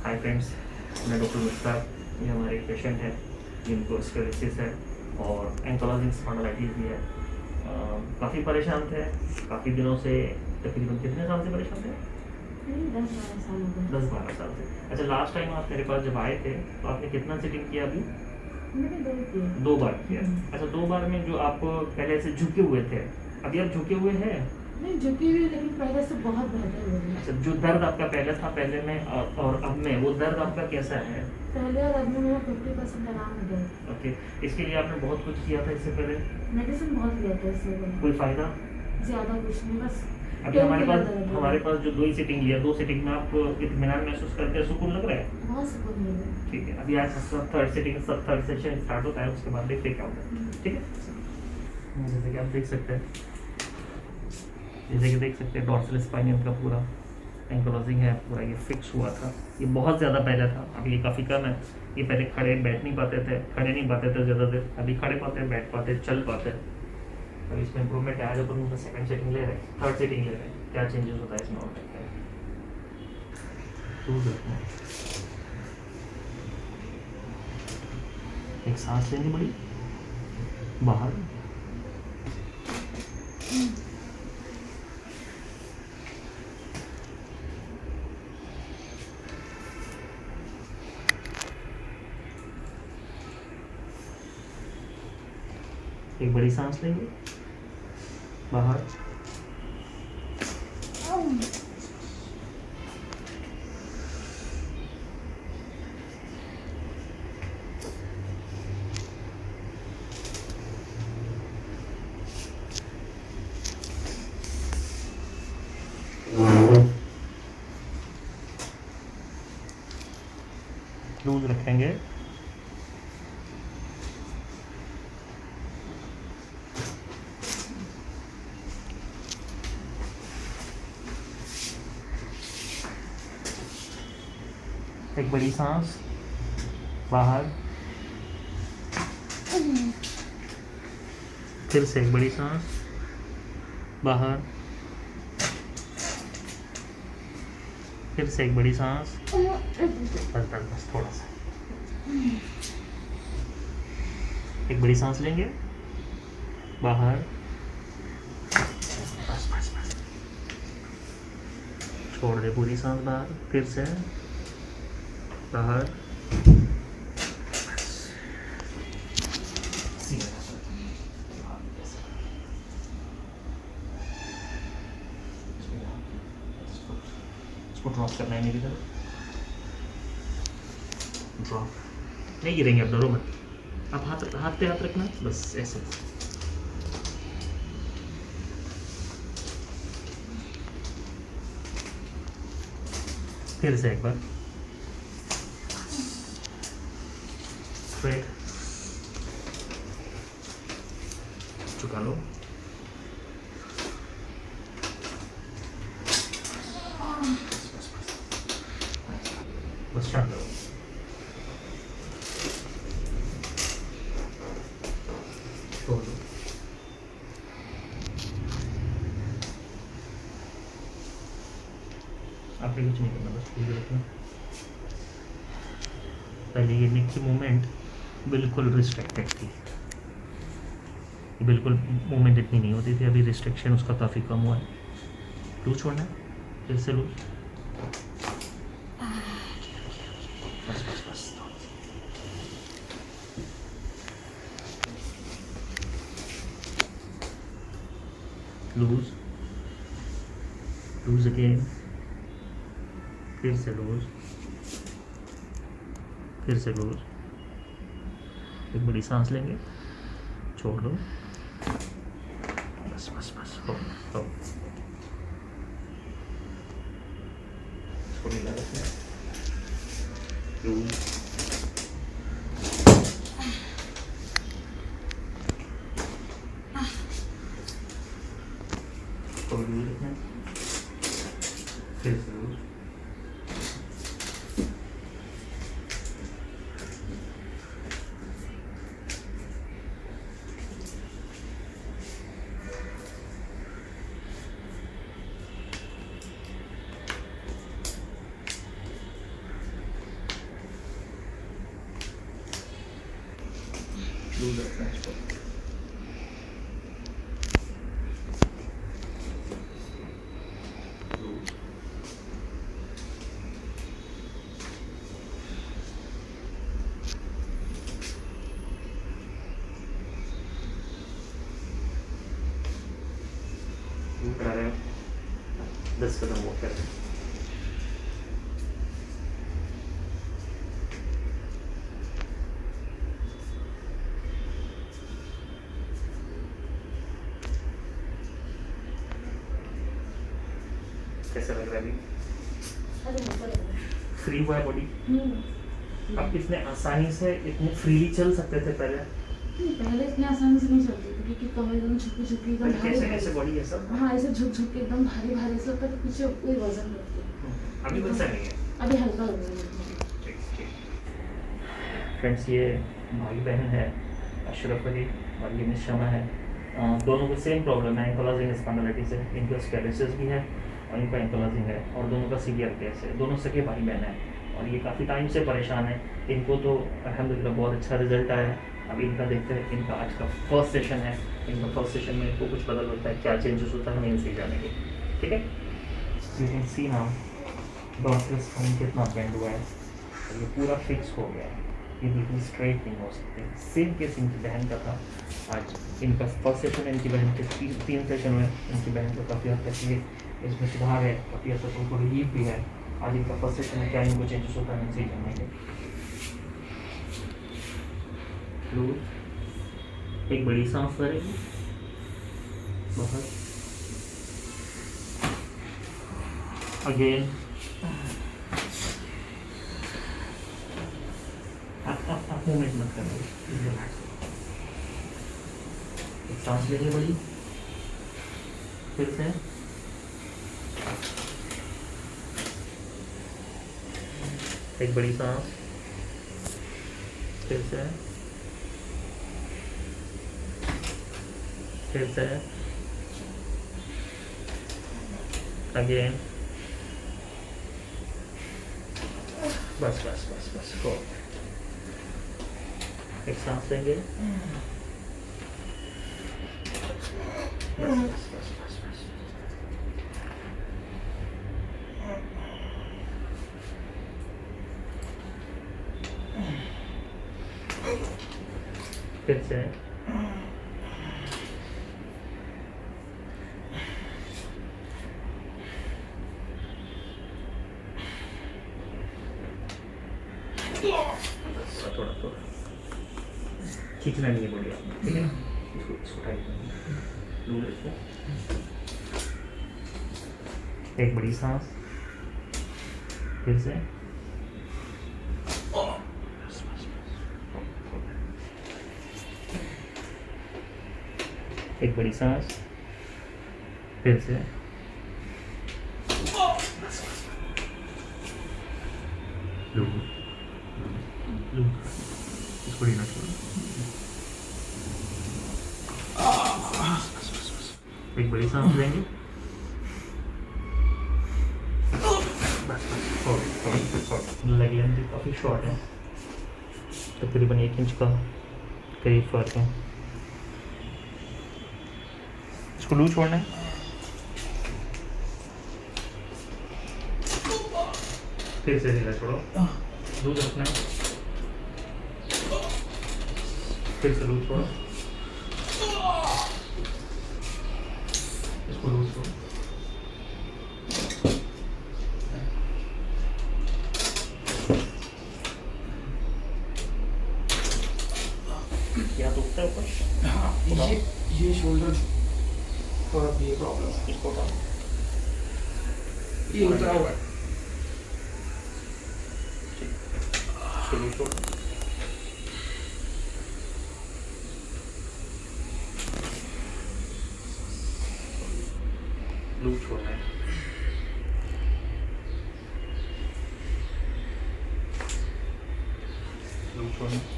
Hi friends, मैं doctor Mushtaq. ये हमारे एक पेशेंट है जिनको स्क्लेरोसिस है और एंकोलॉजिंग स्पॉन्डिलाइटिस भी है। काफ़ी परेशान थे, काफ़ी दिनों से। तकरीबन कितने साल से परेशान थे? 10-12 साल हो गए। 10-12 साल से। अच्छा, लास्ट टाइम आप मेरे पास जब आए थे तो आपने कितना सिटिंग किया? अभी मैंने 2 किए। 2 बार किया। अच्छा, 2 बार में जो आप पहले से झुके हुए थे, अभी आप झुके हुए हैं? नहीं झुकी हुई, लेकिन पहले से बहुत बेहतर हो गई। अच्छा, जो दर्द आपका पहले था, पहले में और अब में, वो दर्द आपका कैसा है? पहले और अब में मेरा 50% आराम हो गया। ओके, इसके लिए आपने बहुत कुछ किया था इससे पहले? मेडिसिन बहुत लिया था इससे पहले। कोई फ़ायदा? ज़्यादा कुछ नहीं, बस अभी हमारे पास जो 2 ही सिटिंग लिया, 2 सिटिंग में आप इत्मीनान महसूस करते हैं, सुकून लग रहा है? बहुत सुकून मिल गया। ठीक है, अभी आज थर्ड सिटिंग, सब थर्ड सेशन स्टार्ट होता है, उसके बाद देखते हैं क्या होता है। ठीक है, जैसे कि आप देख सकते हैं, डॉर्सल स्पाइन इनका पूरा एंकोलॉजिंग है, पूरा ये फिक्स हुआ था। ये बहुत ज़्यादा पहले था, अभी ये काफ़ी कम है। ये पहले खड़े बैठ नहीं पाते थे, खड़े नहीं पाते थे ज़्यादा देर, अभी खड़े पाते हैं, बैठ पाते हैं, चल पाते हैं। अभी इसमें इंप्रूवमेंट है। आज अपन उनका सेकंड सेटिंग ले रहे हैं, थर्ड सेटिंग ले रहे हैं, क्या चेंजेस होता है इसमें और देखते हैं। एक सांस लेंगे बड़ी, बाहर, एक बड़ी सांस लेंगे, बाहर, लूज रखेंगे, एक बड़ी सांस, बाहर, फिर से एक बड़ी सांस, बाहर, फिर से एक बड़ी सांस, बस थोड़ा सा, एक बड़ी सांस लेंगे, बाहर, बस छोड़ दे पूरी सांस बाहर, फिर से बाहर, इसको ड्रॉप करना है मेरी तरफ, ड्रॉप नहीं गिरेंगे, अब डरो मत। आप हाथ पे हाथ रखना, बस ऐसे। फिर से एक बार, स्ट्रेट, झुका लो, बस शांत रहो। छोड़ दो। आपने कुछ नहीं करना, बस ठीक रखना। पहले ये नेक की मूवमेंट बिल्कुल रिस्ट्रिक्टेड थी, बिल्कुल मूवमेंट इतनी नहीं होती थी, अभी रिस्ट्रिक्शन उसका काफ़ी कम हुआ है। लूज छोड़ना है, फिर से लूज, बस लूज, लूज अगेन, फिर से लूज, फिर से लूज, एक बड़ी सांस लेंगे, छोड़ दो, बस हो लूज, लूज रखना, फिर से लूज, लूज रखना है इसको। करा रहे हो 10 कदम वॉक कर रहे हो। कैसा लग रहा है अभी? अरे ऊपर है। फ्री हुआ है बॉडी? अब इतने आसानी से इतने फ्रीली चल सकते थे पहले? पहले इतने आसानी से नहीं चलती थी क्योंकि कमर एकदम झुकी झुकी एकदम भारी कैसे भारी। कैसे बॉडी है सब? हाँ ऐसे झुक झुक के एकदम भारी भारी से लगता है कि पीछे कोई वजन रखती है। अभी वैसा नहीं है? अभी हल्का लग रहा है। ठीक ठीक। फ्रेंड्स ये भाई बहन है अशरफ अली और ये मिस शमा है। दोनों को सेम प्रॉब्लम है एंकोलाजिंग स्पॉन्डिलाइटिस से। इनका स्केलेसिस भी है और इनका एंकोलाजिंग है और दोनों का सीवियर केस है। दोनों सगे भाई बहन है और ये काफ़ी टाइम से परेशान है। इनको तो अल्हम्दुलिल्लाह बहुत अच्छा रिजल्ट आया है। अभी इनका देखते हैं, इनका आज का फर्स्ट सेशन है। इनका फर्स्ट सेशन में इनको कुछ बदल होता है, क्या चेंजेस होता है हमें इनसे जानेंगे। ठीक है, you can see now doctors phone कितना बेंड हुआ है और ये पूरा फिक्स हो गया है। ये बिल्कुल स्ट्रेट नहीं हो सकते। सेम केस इनकी बहन का था। आज इनका फर्स्ट सेशन है, इनकी बहन के तीन सेशन हुए। इनकी बहन को काफ़ी हद तक ये इसमें सुधार है, काफ़ी हद तक उनको रिलीफ भी है। आज इनका फर्स्ट सेशन में क्या इनको चेंजेस होता है इनसे जानेंगे। एक बड़ी सांस भरेगी, बहुत अगेन आप मूवमेंट मत करो, एक सांस लेंगे बड़ी, फिर से एक बड़ी सांस, फिर से अगेन, बस बस बस बस गो। एक सांस लेंगे, बस बस बस बस बस। फिर से थोड़ा थोड़ा खींचना नहीं है बॉडी आपने, ठीक है ना? इसको टाइट इसको। एक बड़ी सांस, फिर से एक बड़ी सांस, फिर से इसको लेना छोड़ो। एक बड़ी सांस लेंगे, बस बस। लेग लेंथ काफ़ी शॉर्ट है, तकरीबन 1 इंच का करीब फर्क है। इसको लूज छोड़ना है, फिर से ढीला छोड़ो, लूज रखना है, फिर से लूज छोड़ो, इसको लूज छोड़ो, क्या दुखता है ऊपर? हाँ, ये शोल्डर थोड़ा ये प्रॉब्लम, इसको उठाओ, ये उतरा हुआ है। इसको लूज छोड़ो, लूज छोड़ना है, लूज छोड़ना है।